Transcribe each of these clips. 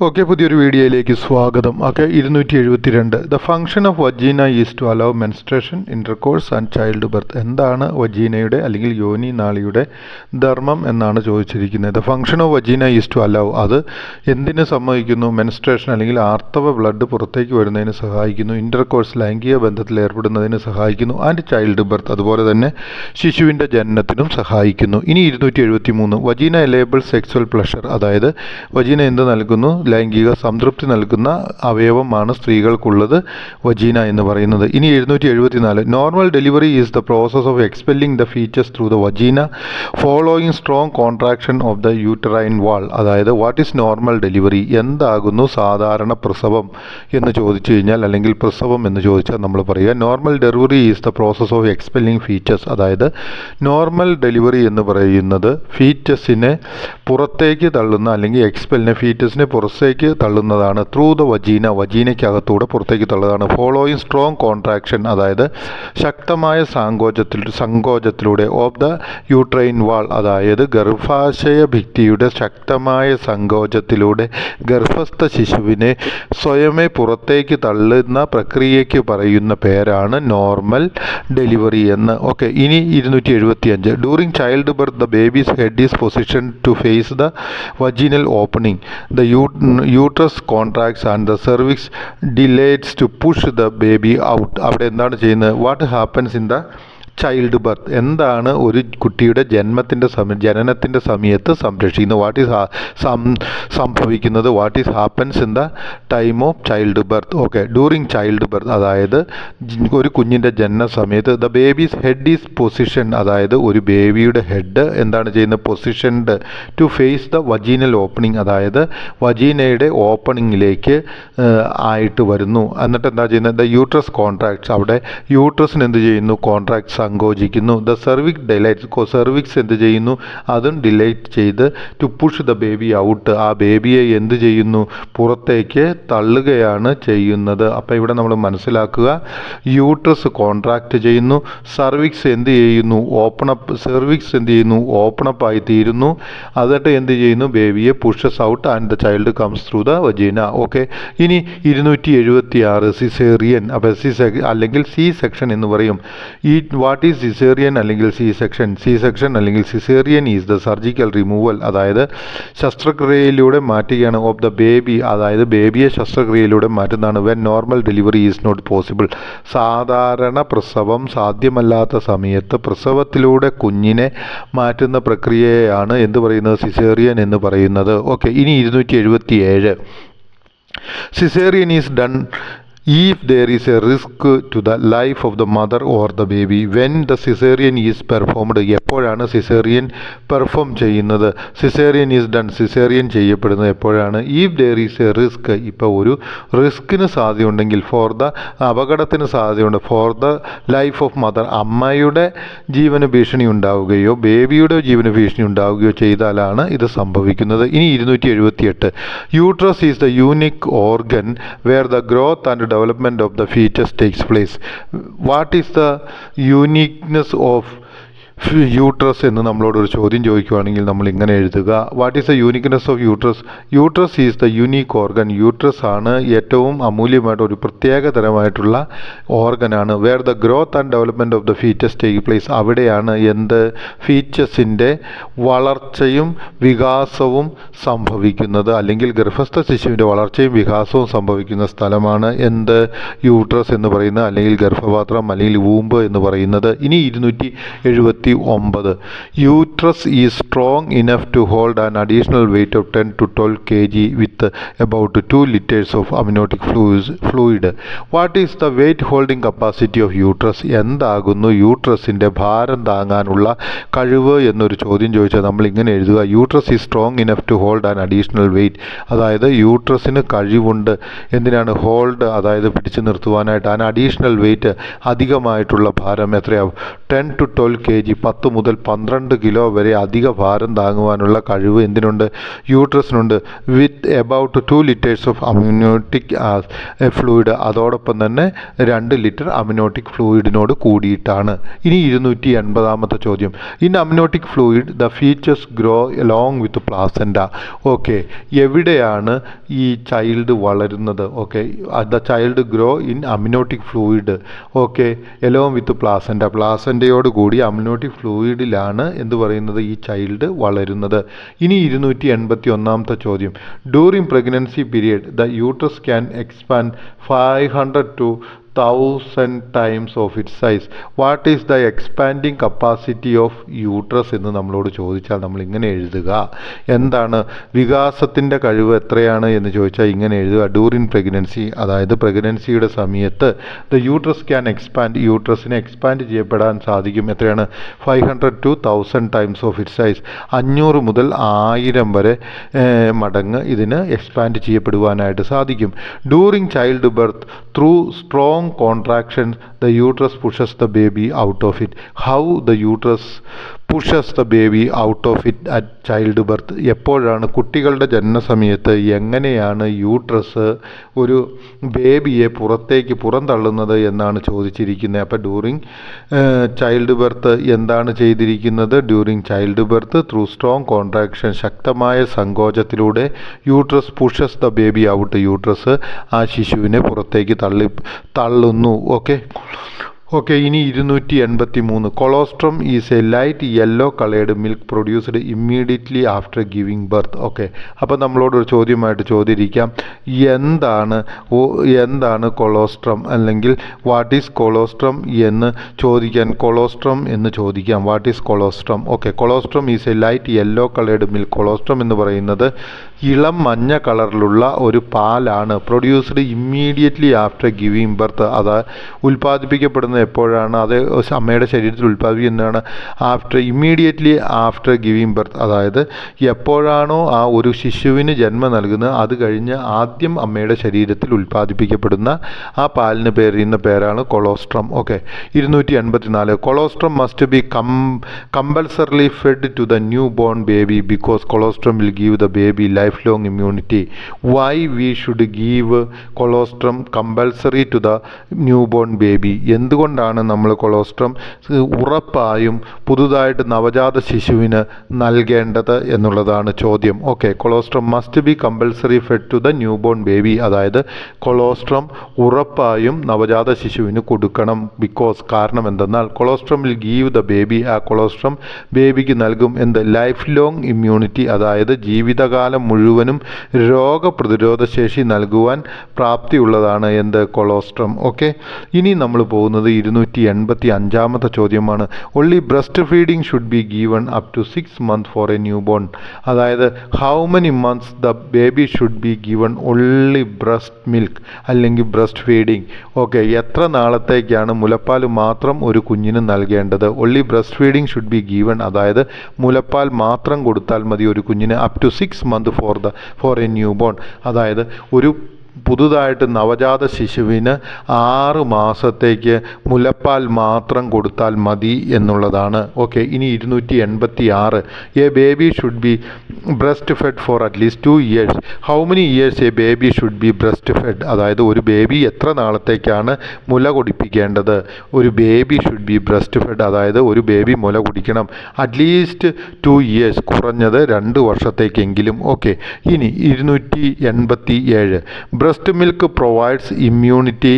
Okay, പുതിയൊരു വീഡിയോയിലേക്ക് സ്വാഗതം. Okay, 272. The function of vagina is to allow menstruation, intercourse and child birth. എന്താണ് വജീനയുടെ അല്ലെങ്കിൽ യോനി നാളിയുടെ ധർമ്മം എന്നാണ് ചോദിച്ചിരിക്കുന്നത്. The function of vagina is to allow, അത് എന്തിന് സമ്മതിക്കുന്നു? മെൻസ്ട്രേഷൻ അല്ലെങ്കിൽ ആർത്തവ ബ്ലഡ് പുറത്തേക്ക് വരുന്നതിന് സഹായിക്കുന്നു, ഇൻ്റർകോഴ്സ് ലൈംഗിക ബന്ധത്തിൽ ഏർപ്പെടുന്നതിന് സഹായിക്കുന്നു, ആൻഡ് ചൈൽഡ് ബർത്ത് അതുപോലെ തന്നെ ശിശുവിൻ്റെ ജനനത്തിനും സഹായിക്കുന്നു. ഇനി 273. വജീന എനേബിൾ സെക്സ്വൽ പ്ലഷർ, അതായത് വജീന എന്ത് നൽകുന്നു? ലൈംഗിക സംതൃപ്തി നൽകുന്ന അവയവമാണ് സ്ത്രീകൾക്കുള്ളത് വജീന എന്ന് പറയുന്നത്. ഇനി 274. Normal delivery is the process of expelling the features through the vagina following strong contraction of the uterine wall. അതായത് വാട്ട് ഈസ് നോർമൽ ഡെലിവറി, എന്താകുന്നു സാധാരണ പ്രസവം എന്ന് ചോദിച്ചു കഴിഞ്ഞാൽ, അല്ലെങ്കിൽ പ്രസവം എന്ന് ചോദിച്ചാൽ നമ്മൾ പറയുക normal delivery is the process of expelling features. അതായത് നോർമൽ ഡെലിവറി എന്ന് പറയുന്നത് ഫീറ്റസിനെ പുറത്തേക്ക് തള്ളുന്ന, അല്ലെങ്കിൽ എക്സ്പെല്ലിനെ ഫീറ്റസിനെ പുറത്തേക്ക് തള്ളുന്നതാണ്. ത്രൂ ദ വജീന, വജീനയ്ക്കകത്തൂടെ പുറത്തേക്ക് തള്ളുന്നതാണ്. ഫോളോയിങ് സ്ട്രോങ് കോൺട്രാക്ഷൻ, അതായത് ശക്തമായ സങ്കോചത്തിലൂടെ ഓഫ് ദ യൂട്രൈൻ വാൾ, അതായത് ഗർഭാശയ ഭിത്തിയുടെ ശക്തമായ സങ്കോചത്തിലൂടെ ഗർഭസ്ഥ ശിശുവിനെ സ്വയമേ പുറത്തേക്ക് തള്ളുന്ന പ്രക്രിയയ്ക്ക് പറയുന്ന പേരാണ് നോർമൽ ഡെലിവറി എന്ന്. ഓക്കെ, ഇനി 275. During childbirth the baby's head is position to face the vaginal opening. The uterus contracts and the cervix dilates to push the baby out. അവിടെ എന്താണ് ചെയ്യുന്നത്? What happens in the child birth, എന്താണ് ഒരു കുട്ടിയുടെ ജനനത്തിൻ്റെ സമയത്ത് സംരക്ഷിക്കുന്നത്? What is സംഭവിക്കുന്നത്? What is happens in the time of childbirth. Okay, during childbirth, അതായത് ഒരു കുഞ്ഞിൻ്റെ ജനന സമയത്ത് the baby's head is position, അതായത് ഒരു ബേബിയുടെ ഹെഡ് എന്താണ് ചെയ്യുന്നത്? Positioned to face the vaginal opening, അതായത് വജീനയുടെ ഓപ്പണിങ്ങിലേക്ക് ആയിട്ട് വരുന്നു. എന്നിട്ട് എന്താ ചെയ്യുന്നത്? ദ യൂട്രസ് കോൺട്രാക്ട്സ്, അവിടെ യൂട്രസിന് എന്ത് ചെയ്യുന്നു? കോൺട്രാക്ട് സങ്കോചിക്കുന്നു. ദ സെർവിക്സ് ഡിലൈറ്റ്, സെർവിക്സ് എന്ത് ചെയ്യുന്നു? അതും ഡിലൈറ്റ് ചെയ്ത് to push the baby out, ആ ബേബിയെ എന്ത് ചെയ്യുന്നു? പുറത്തേക്ക് തള്ളുകയാണ് ചെയ്യുന്നത്. അപ്പോൾ ഇവിടെ നമ്മൾ മനസ്സിലാക്കുക, യൂട്രസ് കോൺട്രാക്റ്റ് ചെയ്യുന്നു, സെർവിക്സ് എന്ത് ചെയ്യുന്നു? സെർവിക്സ് എന്ത് ചെയ്യുന്നു? ഓപ്പണപ്പ് ആയി തീരുന്നു. എന്നിട്ട് എന്ത് ചെയ്യുന്നു? ബേബിയെ pushes out and the child comes through the vagina. Okay, ഇനി 276. സിസേറിയൻ, അപ്പോൾ അല്ലെങ്കിൽ സി സെക്ഷൻ എന്ന് പറയും. ഈ വാട്ട് ഈസ് സിസേറിയൻ അല്ലെങ്കിൽ സി സെക്ഷൻ? സി സെക്ഷൻ അല്ലെങ്കിൽ caesarean is the surgical removal, അതായത് ശസ്ത്രക്രിയയിലൂടെ മാറ്റുകയാണ് ഓഫ് ദ ബേബി, അതായത് ബേബിയെ ശസ്ത്രക്രിയയിലൂടെ മാറ്റുന്നതാണ്. When normal delivery is not possible, സാധാരണ പ്രസവം സാധ്യമല്ലാത്ത സമയത്ത് പ്രസവത്തിലൂടെ കുഞ്ഞിനെ മാറ്റുന്ന പ്രക്രിയയാണ് എന്ത് പറയുന്നത്? സിസേറിയൻ എന്ന് പറയുന്നത്. ഓക്കെ, ഇനി 277. Caesarean is done if there is a risk to the life of the mother or the baby when the cesarean is performed. എപ്പോഴാണ് സിസേറിയൻ പെർഫോം ചെയ്യുന്നത്? സിസേറിയൻ ഈസ് ഡൺ, സിസേറിയൻ ചെയ്യപ്പെടുന്നത് എപ്പോഴാണ്? If there is A risk, ഇപ്പോൾ ഒരു റിസ്കിന് സാധ്യതയുണ്ടെങ്കിൽ, അപകടത്തിന് സാധ്യതയുണ്ട്, for the life of mother, അമ്മയുടെ ജീവന് ഭീഷണി ഉണ്ടാവുകയോ ബേബിയുടെ ജീവന് ഭീഷണി ഉണ്ടാവുകയോ ചെയ്താലാണ് ഇത് സംഭവിക്കുന്നത്. ഇനി 278. Uterus is the unique organ where the growth and development of the fetus takes place. What is the uniqueness of uterus എന്ന് നമ്മളോടൊരു ചോദ്യം ചോദിക്കുകയാണെങ്കിൽ നമ്മൾ ഇങ്ങനെ എഴുതുക, what is the uniqueness of uterus? Uterus is the unique organ. Uterus ആണ് ഏറ്റവും അമൂല്യമായിട്ട് ഒരു പ്രത്യേക തരമായിട്ടുള്ള ഓർഗനാണ്. Where the growth and development of the foetus take place, അവിടെയാണ് എന്ത്? ഫീറ്റസിൻ്റെ വളർച്ചയും വികാസവും സംഭവിക്കുന്നത്, അല്ലെങ്കിൽ ഗർഭസ്ഥ ശിശുവിൻ്റെ വളർച്ചയും വികാസവും സംഭവിക്കുന്ന സ്ഥലമാണ് എന്ത്? യൂട്രസ് എന്ന് പറയുന്നത്, അല്ലെങ്കിൽ ഗർഭപാത്രം, അല്ലെങ്കിൽ വൂമ്പ് എന്ന് പറയുന്നത്. ഇനി 279. Uterus is strong enough to hold an additional weight of 10 to 12 kg with about 2 liters of amniotic fluid. What is the weight holding capacity of uterus? എന്താകുന്നു യൂട്രസിൻ്റെ ഭാരം താങ്ങാനുള്ള കഴിവ് എന്നൊരു ചോദ്യം ചോദിച്ചാൽ നമ്മൾ ഇങ്ങനെ എഴുതുക, uterus is strong enough to hold an additional weight, അതായത് യൂട്രസിന് കഴിവുണ്ട് എന്തിനാണ്? ഹോൾഡ്, അതായത് പിടിച്ചു നിർത്തുവാനായിട്ട്. ആൻ അഡീഷണൽ വെയ്റ്റ്, അധികമായിട്ടുള്ള ഭാരം എത്രയാവും? 10 to 12 kg, 10 മുതൽ 12 കിലോ വരെ അധിക ഭാരം താങ്ങുവാനുള്ള കഴിവ് എന്തിനുണ്ട്? യൂട്രസിനുണ്ട്. With about 2 liters of amniotic fluid, അതോടൊപ്പം തന്നെ 2 ലിറ്റർ അമ്നിയോട്ടിക് ഫ്ലൂയിഡിനോട് കൂടിയിട്ടാണ്. ഇനി 280ാമത്തെ ചോദ്യം. In amniotic fluid the features grow along with placenta. Okay, എവിടെയാണ് ഈ ചൈൽഡ് വളരുന്നത്? Okay, the child grow in amniotic fluid. Okay, along with placenta, പ്ലാസൻഡയോട് കൂടി അമ്നിയോട്ടിക് ഫ്ലൂയിഡിലാണ് എന്ത് പറയുന്നത്? ഈ ചൈൽഡ് വളരുന്നത്. ഇനി 281ാമത്തെ ചോദ്യം. During pregnancy period the uterus can expand 500 to 1000 times of its size. What is the expanding capacity of uterus എന്ന് നമ്മളോട് ചോദിച്ചാൽ നമ്മൾ ഇങ്ങനെ എഴുതുക. എന്താണ് വികാസത്തിൻ്റെ കഴിവ് എത്രയാണ് എന്ന് ചോദിച്ചാൽ ഇങ്ങനെ എഴുതുക. ഡ്യൂറിങ് പ്രഗ്നൻസി, അതായത് പ്രഗ്നൻസിയുടെ സമയത്ത് ദ യൂട്രസ് ക്യാൻ എക്സ്പാൻഡ്, യൂട്രസിനെ എക്സ്പാൻഡ് ചെയ്യപ്പെടാൻ സാധിക്കും. എത്രയാണ്? 500 to 1000 times of it size. 500 മുതൽ 1000 വരെ മടങ്ങ് ഇതിന് എക്സ്പാൻഡ് ചെയ്യപ്പെടുവാനായിട്ട് സാധിക്കും. During childbirth through strong contractions the uterus pushes the baby out of it. How the uterus pushes the baby out of it at childbirth? എപ്പോഴാണ് കുട്ടികളുടെ ജനനസമയത്ത് എങ്ങനെയാണ് uterus ഒരു ബേബിയെ പുറന്തള്ളുന്നത് എന്നാണ് ചോദിച്ചിരിക്കുന്നത്. അപ്പോൾ ഡ്യൂറിങ് ചൈൽഡ് ബർത്ത് എന്താണ് ചെയ്തിരിക്കുന്നത്? During childbirth through strong contraction, ശക്തമായ സങ്കോചത്തിലൂടെ uterus pushes the baby out, uterus ആ ശിശുവിനെ പുറത്തേക്ക് തള്ളുന്നു. ഓക്കെ, ഇനി 283. Colostrum is a light yellow coloured milk produced immediately after giving birth. Okay, അപ്പോൾ നമ്മളോടൊരു ചോദ്യമായിട്ട് ചോദിച്ചിരിക്കാം, എന്താണ് കൊളോസ്ട്രം, അല്ലെങ്കിൽ വാട്ട് ഈസ് കൊളോസ്ട്രം എന്ന് ചോദിക്കാം. What is colostrum? Okay, colostrum is a light yellow coloured milk. Colostrum എന്ന് പറയുന്നത് ഇളം മഞ്ഞ കളറിലുള്ള ഒരു പാലാണ്. Produced immediately after giving birth, അത് ഉൽപ്പാദിപ്പിക്കപ്പെടുന്നത് എപ്പോഴാണ്? അത് അമ്മയുടെ ശരീരത്തിൽ ഉൽപ്പാദിപ്പിക്കുന്നതാണ് ഇമ്മീഡിയറ്റ്ലി ആഫ്റ്റർ ഗിവിങ് ബർത്ത്. അതായത് എപ്പോഴാണോ ആ ഒരു ശിശുവിന് ജന്മം നൽകുന്നത് അത് കഴിഞ്ഞ് ആദ്യം അമ്മയുടെ ശരീരത്തിൽ ഉൽപ്പാദിപ്പിക്കപ്പെടുന്ന ആ പാലിന് പേരുന്ന പേരാണ് colostrum. Okay, 284. Colostrum must be compulsorily fed to the newborn baby because colostrum will give the baby lifelong immunity. Why we should give colostrum compulsory to the newborn baby? എന്തുകൊണ്ടാണ് നമ്മൾ കൊളോസ്ട്രം ഉറപ്പായും പുതുതായിട്ട് നവജാത ശിശുവിന് നൽകേണ്ടത് എന്നുള്ളതാണ് ചോദ്യം. Okay, colostrum must be compulsory fed to the newborn baby, അതായത് colostrum ഉറപ്പായും നവജാത ശിശുവിന് കൊടുക്കണം. കാരണം എന്തെന്നാൽ colostrum will give the baby, ആ കൊളോസ്ട്രം ബേബിക്ക് നൽകും ലൈഫ് ലോങ് ഇമ്മ്യൂണിറ്റി, അതായത് ജീവിതകാലം മുഴുവനും രോഗപ്രതിരോധ ശേഷി നൽകുവാൻ പ്രാപ്തിയുള്ളതാണ് കൊളോസ്ട്രം. ഓക്കെ, ഇനി നമ്മൾ പോകുന്നത് 285ാമത്തെ ചോദ്യമാണ്. Only breast feeding should be given up to 6 months for a newborn. അതായത് how many months the baby should be given only breast milk അല്ലെങ്കിൽ ബ്രസ്റ്റ് ഫീഡിംഗ്? ഓക്കെ, എത്ര നാളത്തേക്കാണ് മുലപ്പാൽ മാത്രം ഒരു കുഞ്ഞിന് നൽകേണ്ടത്? Only breast feeding should be given, അതായത് മുലപ്പാൽ മാത്രം കൊടുത്താൽ മതി ഒരു കുഞ്ഞിന് up to 6 months for a newborn. അതായത് ഒരു പുതുതായിട്ട് നവജാത ശിശുവിന് 6 മാസത്തേക്ക് മുലപ്പാൽ മാത്രം കൊടുത്താൽ മതി എന്നുള്ളതാണ്. ഓക്കെ, ഇനി 286. A baby should B breast fed for at least 2 years. How many years A baby should B breast fed? അതായത് ഒരു ബേബി എത്ര നാളത്തേക്കാണ് മുല കുടിപ്പിക്കേണ്ടത്? ഒരു baby should B breast fed, അതായത് ഒരു ബേബി മുല കുടിക്കണം അറ്റ്ലീസ്റ്റ് 2 years, കുറഞ്ഞത് 2 വർഷത്തേക്കെങ്കിലും. ഓക്കെ, ഇനി 287. Breast milk provides immunity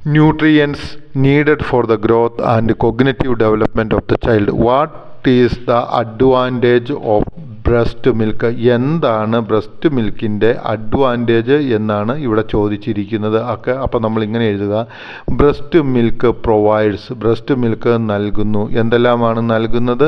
nutrients needed for the growth and cognitive development of the child. What is the advantage of breast milk? എന്താണ് breast മിൽക്കിൻ്റെ advantage എന്നാണ് ഇവിടെ ചോദിച്ചിരിക്കുന്നത്. അപ്പോൾ നമ്മൾ ഇങ്ങനെ എഴുതുക, breast milk provides, breast milk നൽകുന്നു. എന്തെല്ലാമാണ് നൽകുന്നത്?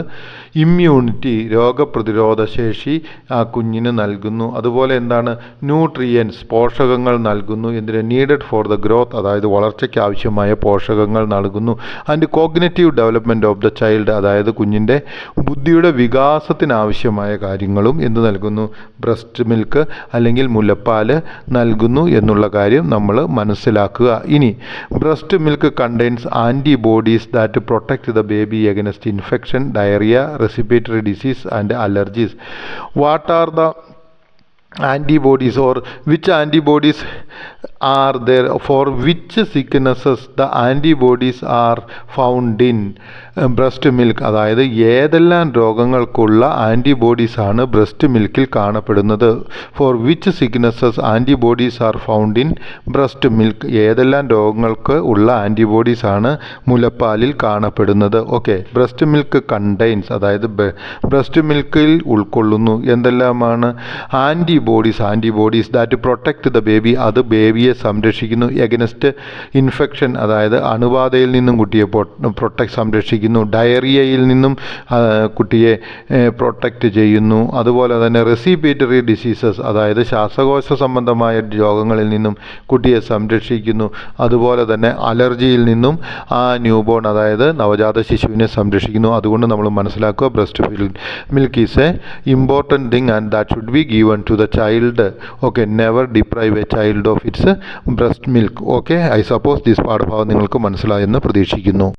ഇമ്മ്യൂണിറ്റി, രോഗപ്രതിരോധ ശേഷി ആ കുഞ്ഞിന് നൽകുന്നു. അതുപോലെ എന്താണ്? ന്യൂട്രിയൻസ്, പോഷകങ്ങൾ നൽകുന്നു. എന്തിന്? നീഡഡ് ഫോർ ദ ഗ്രോത്ത്, അതായത് വളർച്ചയ്ക്ക് ആവശ്യമായ പോഷകങ്ങൾ നൽകുന്നു. And cognitive development of the child, അതായത് കുഞ്ഞിൻ്റെ ബുദ്ധിയുടെ വികാസത്തിനാവശ്യമായ കാര്യങ്ങളും എന്ത് നൽകുന്നു, ബ്രസ്റ്റ് മിൽക്ക് അല്ലെങ്കിൽ മുലപ്പാൽ നൽകുന്നു എന്നുള്ള കാര്യം നമ്മൾ മനസ്സിലാക്കുക. ഇനി breast milk contains antibodies that protect the baby against infection, diarrhoea, respiratory disease and allergies. What are the antibodies, or which antibodies are there, for which sicknesses the antibodies are found in breast milk? അതായത് ഏതെല്ലാം രോഗങ്ങൾക്കുള്ള antibodies ആണ് breast മിൽക്കിൽ കാണപ്പെടുന്നത്. For which sicknesses antibodies are found in breast milk? ഏതെല്ലാം രോഗങ്ങൾക്ക് ഉള്ള antibodies ആണ് മുലപ്പാലിൽ കാണപ്പെടുന്നത്. ഓക്കെ, ബ്രസ്റ്റ് മിൽക്ക് കണ്ടെയ്ൻസ്, അതായത് ബ്രസ്റ്റ് മിൽക്കിൽ ഉൾക്കൊള്ളുന്നു എന്തെല്ലാമാണ്? Antibodies that protect the baby, അത് ബേബിയെ സംരക്ഷിക്കുന്നു. എഗനസ്റ്റ് ഇൻഫെക്ഷൻ, അതായത് അണുബാധയിൽ നിന്നും കുട്ടിയെ സംരക്ഷിക്കുന്നു. ഡയറിയയിൽ നിന്നും കുട്ടിയെ പ്രൊട്ടക്റ്റ് ചെയ്യുന്നു. അതുപോലെ തന്നെ റെസ്പിറേറ്ററി ഡിസീസസ്, അതായത് ശ്വാസകോശ സംബന്ധമായ രോഗങ്ങളിൽ നിന്നും കുട്ടിയെ സംരക്ഷിക്കുന്നു. അതുപോലെ തന്നെ അലർജിയിൽ നിന്നും ആ ന്യൂബോൺ, അതായത് നവജാത ശിശുവിനെ സംരക്ഷിക്കുന്നു. അതുകൊണ്ട് നമ്മൾ മനസ്സിലാക്കുക, breast milk is a important thing and that should be given to the child. Okay, never deprive a child of its breast milk. Okay, I suppose this പാഠഭാഗം നിങ്ങൾക്ക് മനസ്സിലായെന്ന് പ്രതീക്ഷിക്കുന്നു.